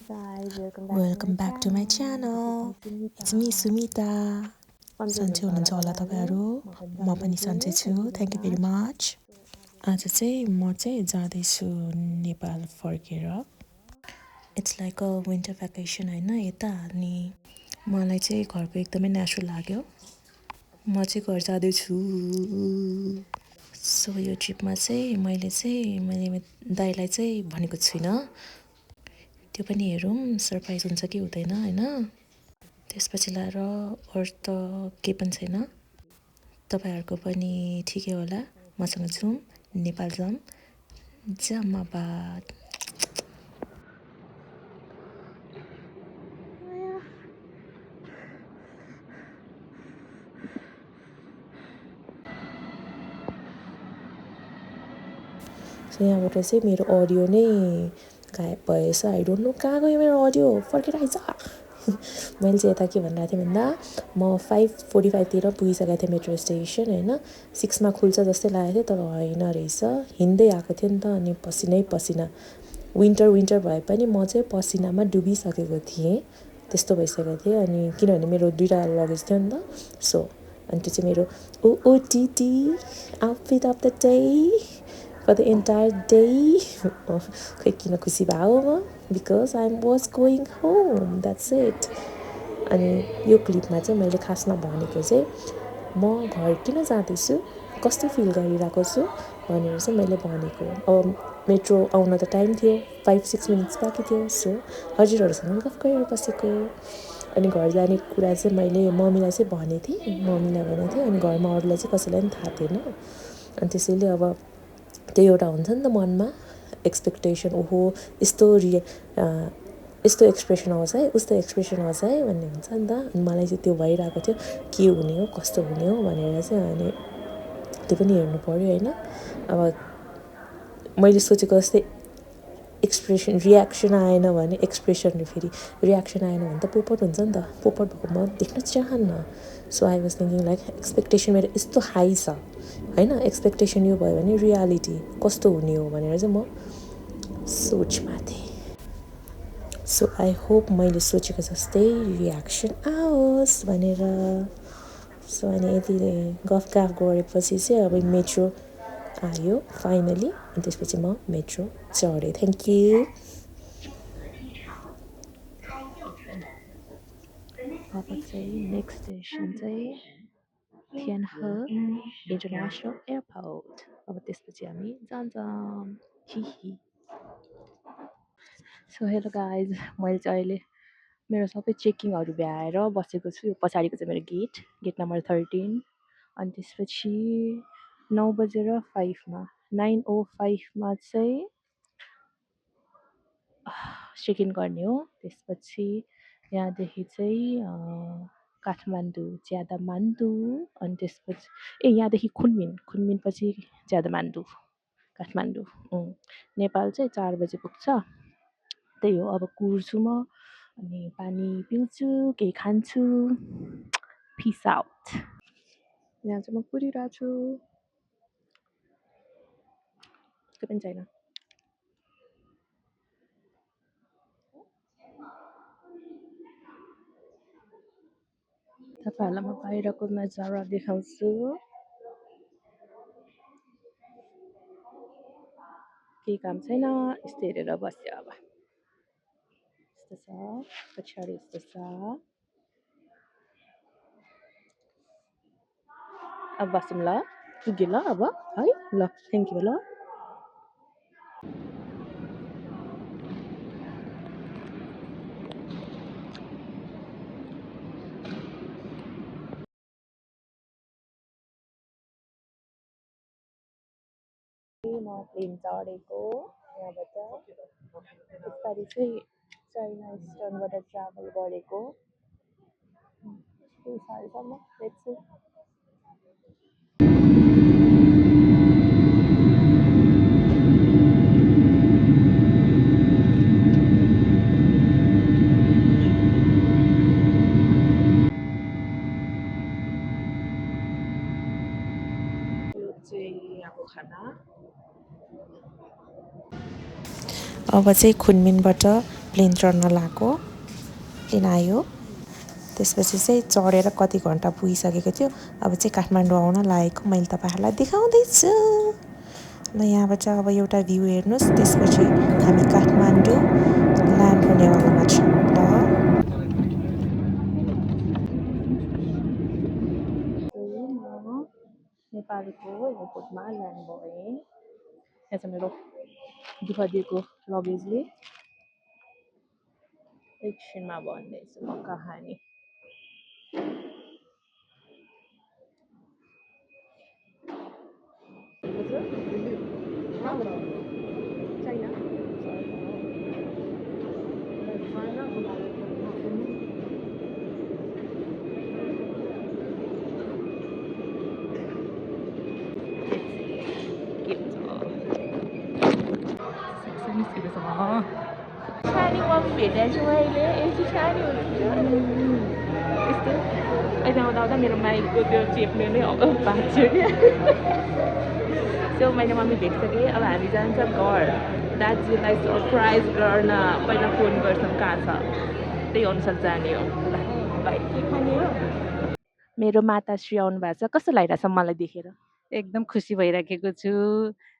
Guys, Welcome back to my channel. It's me Sumita. सन्चै हुनुहुन्छ होला तपाईँहरू म पनि सन्चै छु थ्याङ्क यू भेरी मच आज चाहिँ म चाहिँ जाँदैछु नेपाल फर्केर it's like a winter vacation होइन यता अनि मलाई चाहिँ घरको एकदमै नेचुरल लाग्यो म चाहिँ घर जाँदैछु सो यो ट्रिपमा चाहिँ मैले दाइलाई चाहिँ भनेको छुइनँ त्यो पनि हेरौँ सरप्राइज हुन्छ कि हुँदैन होइन त्यसपछि लाएर अरू त केही पनि छैन तपाईँहरूको पनि ठिकै होला मसँग जाउँ नेपाल जाउँ जम्माबाद सो यहाँबाट चाहिँ मेरो अडियो नै गायब भएछ आई डोन्ट नो कहाँ गयो मेरो अडियो फर्केर आइज मैले चाहिँ यता के भनिरहेको थिएँ भन्दा म 5:45तिर पुगिसकेको थिएँ मेट्रो स्टेसन होइन 6मा खुल्छ जस्तै लागेको थियो तर होइन रहेछ हिँड्दै आएको थियो नि त अनि पसिनै पसिना विन्टर भए पनि म चाहिँ पसिनामा डुबिसकेको थिएँ त्यस्तो भइसकेको थिएँ अनि किनभने मेरो 2टा लगेज थियो नि त सो अनि त्यो चाहिँ मेरो OTT outfit of the day for the entire day. खै किन खुसी भयो म because I was going home that's it अनि यो क्लिपमा चाहिँ मैले खासमा भनेको चाहिँ म घर किन जाँदैछु कस्तो फिल गरिरहेको छु भनेर चाहिँ मैले भनेको अब मेट्रो आउन त टाइम थियो 5-6 मिनट्स बाँकी थियो सो हजुरहरूसँग गफ गरेर बसेको अनि घर जाने कुरा चाहिँ मैले मम्मीलाई चाहिँ भनेको थिएँ मम्मीलाई भनेको थिएँ अनि घरमा अरूलाई चाहिँ कसैलाई पनि थाहा थिएन अनि त्यसैले अब त्यो एउटा हुन्छ नि त मनमा एक्सपेक्टेसन ओहो यस्तो यस्तो एक्सप्रेसन आउँछ है उस्तो एक्सप्रेसन आउँछ है भन्ने हुन्छ नि त अनि मलाई चाहिँ त्यो भइरहेको थियो के हुने हो कस्तो हुने हो भनेर चाहिँ अनि त्यो पनि हेर्नु पऱ्यो होइन अब मैले सोचेको जस्तै एक्सप्रेसन रियाक्सन आएन भने एक्सप्रेसन फेरि रियाक्सन आएन भने त पोपट हुन्छ नि त पोपट भएको म देख्न चाहन्न so I was thinking like expectation मेरो यस्तो हाई छ होइन एक्सपेक्टेसन यो भयो भने रियालिटी कस्तो हुने हो भनेर चाहिँ म सोचमा थिएँ सो आई होप मैले सोचेको जस्तै रियाक्सन आओस् भनेर सो अनि यति गफ गरेपछि चाहिँ अब मेट्रो आयो फाइनली अनि त्यसपछि म मेट्रो चढेँ थ्याङ्क यू अब चाहिँ नेक्स्ट स्टेसन चाहिँ थियनहे इन्टरनेसनल एयरपोर्ट अब त्यसपछि हामी जान्छौँ हिही सो हेलो गाइज मैले चाहिँ अहिले मेरो सबै चेकिङहरू भ्याएर बसेको छु यो पछाडिको चाहिँ मेरो गेट नम्बर 13 अनि त्यसपछि 9:05 9:05 चाहिँ चेक इन गर्ने हो त्यसपछि यहाँदेखि चाहिँ काठमाडौँ ज्यादामान्दु अनि त्यसपछि यहाँदेखि खुनमिन पछि ज्यादामान्दु काठमाडौँ नेपाल चाहिँ 4 बजे पुग्छ त्यही हो अब कुर्छु म अनि पानी पिउँछु केही खान्छु पिस आउट यहाँ चाहिँ म कुरिरहेको छु के पनि छैन तपाईँहरूलाई म बाहिरको नजारा देखाउँछु केही काम छैन यस्तो हेरेर बस्यो अब यस्तो छ पछाडि यस्तो छ अब बसौँ ल पुग्यो ल अब है ल थ्याङ्क यू ल म प्लेन चढेको यहाँबाट यसपालि चाहिँ चाइना इस्टर्नबाट ट्राभल गरेको केही सालसम्म लेट्स सी यो चाहिँ यहाँको खाना अब चाहिँ खुनमिनबाट प्लेन चढ्न लाग्यो प्लेन आयो त्यसपछि चाहिँ चढेर कति घन्टा पुगिसकेको थियो अब चाहिँ काठमाडौँ आउन लागेको मैले तपाईँहरूलाई देखाउँदैछु ल यहाँबाट चाहिँ अब एउटा भ्यू हेर्नुहोस् त्यसपछि हामी काठमाडौँ ल्यान्ड हुनेवालामा छौँ ल नेपालको एयरपोर्टमा ल्यान्ड भएँ यहाँ चाहिँ मेरो दुःख दिएको लगेजले एकछिनमा भन्दैछु म कहानी सानी मम्मी भेटेको छु मैले यस्तो सानी हुनुहुन्छ यस्तो अहिले आउँदा आउँदा मेरो माइकको त्यो चेप्ने नै भाँच्यो क्या सो मैले मम्मी भेटिसकेँ अब हामी जान्छ घर दाजुलाई सरप्राइज गर्न पहिला फोन गर्छौँ कहाँ छ त्यही अनुसार जाने हो ल बाई के खाने हो मेरो माताश्री आउनु भएको छ कस्तो लागिरहेछ मलाई देखेर एकदम खुसी भइराखेको छु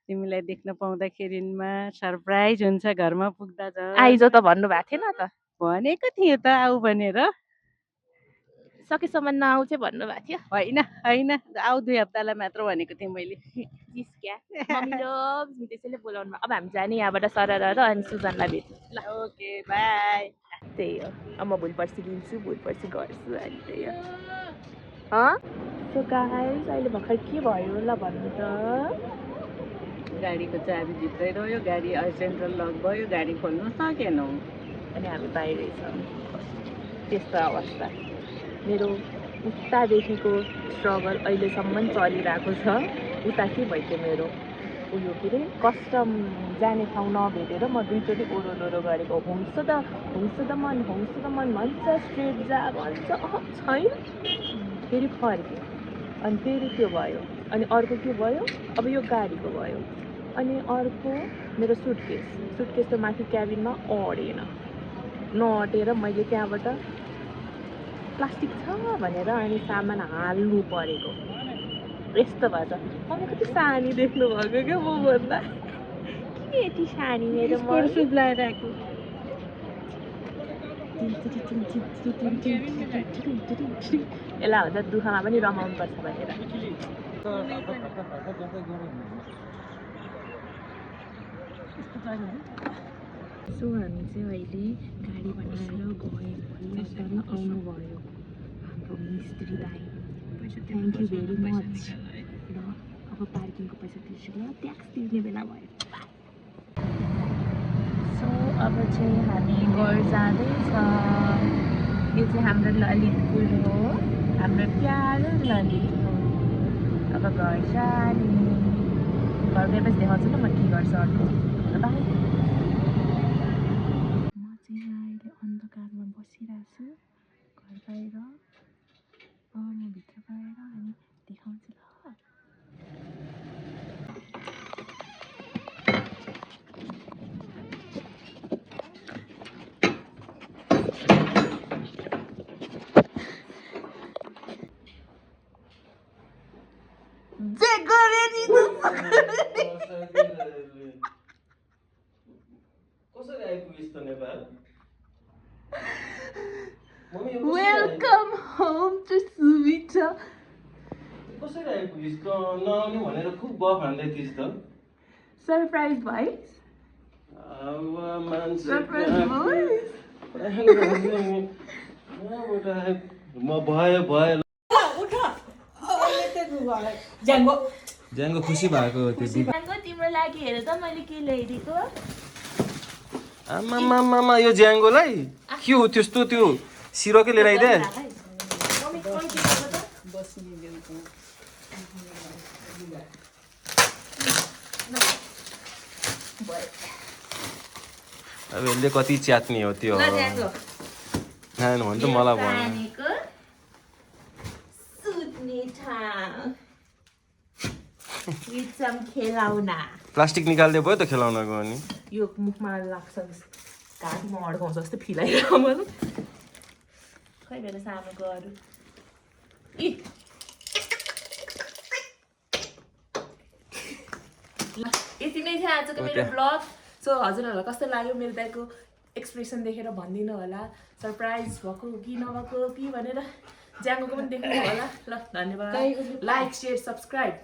तिमीलाई देख्न पाउँदाखेरिमा सरप्राइज हुन्छ घरमा पुग्दा त आइज त भन्नुभएको थिएन त भनेको थिएँ त आऊ भनेर सकेसम्म नआउ चाहिँ भन्नुभएको थियो होइन होइन आऊ 2 हप्तालाई मात्र भनेको थिएँ मैले जिस्क्या मम्मी loves me त्यसैले बोलाउनु भयो अब हामी जाने यहाँबाट सरर र अनि सुजनलाई भेट्नु ल ओके बाई त्यही हो अब म भोलि पर्सि लिन्छु भोलि पर्सि गर्छु अनि त्यही हो सो गाइस अहिले भर्खर के भयो ल भन्नु त गाडीको चाबी भित्रै रह्यो गाडी सेन्ट्रल लक भयो गाडी खोल्नु सकेनौँ अनि हामी बाहिरै छौँ त्यस्तो अवस्था मेरो उतादेखिको स्ट्रगल अहिलेसम्म चलिरहेको छ उता के भइदियो मेरो उयो के अरे कस्टम जाने ठाउँ नभेटेर म 2 चोटि ओरो गरेको हुन्छ त मन भन्छ स्ट्रेट जा भन्छ छैन फेरि फर्केँ अनि फेरि त्यो भयो अनि अर्को के भयो अब यो गाडीको भयो अनि अर्को मेरो सुटकेस त माथि क्याबिनमा अडेन नअटेर मैले त्यहाँबाट प्लास्टिक छ भनेर अनि सामान हाल्नु परेको यस्तो भएछ मलाई कति सानी देख्नु भएको क्या म भन्दा किन यति सानी मेरो सुज लगाएर आएको यसलाई हुन्छ दुःखमा पनि रमाउनु पर्छ भनेर सो हामी चाहिँ अहिले गाडी बनाएर गयौँ आउनुभयो हाम्रो मिस्त्री दाइ थ्याङ्क यू भेरी मच र अब पार्किङको पैसा तिर्छु ल ट्याक्स तिर्ने बेला भयो सो अब चाहिँ हामी घर जाँदैछ यो चाहिँ हाम्रो ललितपुर हो हाम्रो प्यारो ललितपुर अब घर जाने घर गएपछि देखाउँछु त म के गर्छु अर्को बाई म चाहिँ यहाँ अहिले अन्धकारमा बसिरहेको छु घर बाहिर म भित्र गएर अनि देखाउँछु ल Welcome home to Suvita. कसरी आइपुगिस् त नआउने भनेर खुब बफ हान्दै थिइस् त Surprise voice. Surprise voice. म भयो ज्याङ्गो खुसी भएको हो त्यो ज्याङ्गो तिम्रो लागि हेर त मैले के ल्याइदिएको आमामामा यो ज्याङ्गोलाई के हो त्यस्तो त्यो सिरोकै लिएर आइदे अब यसले कति च्यात्ने हो त्यो खानु भने त मलाई भन्नु खेलाउना प्लास्टिक निकाल्दै भयो त खेलाउनको अनि यो मुखमा लाग्छ घाँटीमा अड्काउँछ जस्तो फिल आइरहेको मलाई खै मेरो सानोको अरू ल यति नै थियो आजको मेरो ब्लग सो हजुरहरूलाई कस्तो लाग्यो मेरो दाइको एक्सप्रेसन देखेर भनिदिनु होला सरप्राइज भएको कि नभएको कि भनेर ज्याङको पनि देख्नु होला ल धन्यवाद लाइक सेयर सब्सक्राइब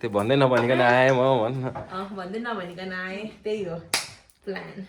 त्यो भन्दै नभनिकन आएँ म भन्न भन्दै नभनिकन आएँ त्यही हो प्लान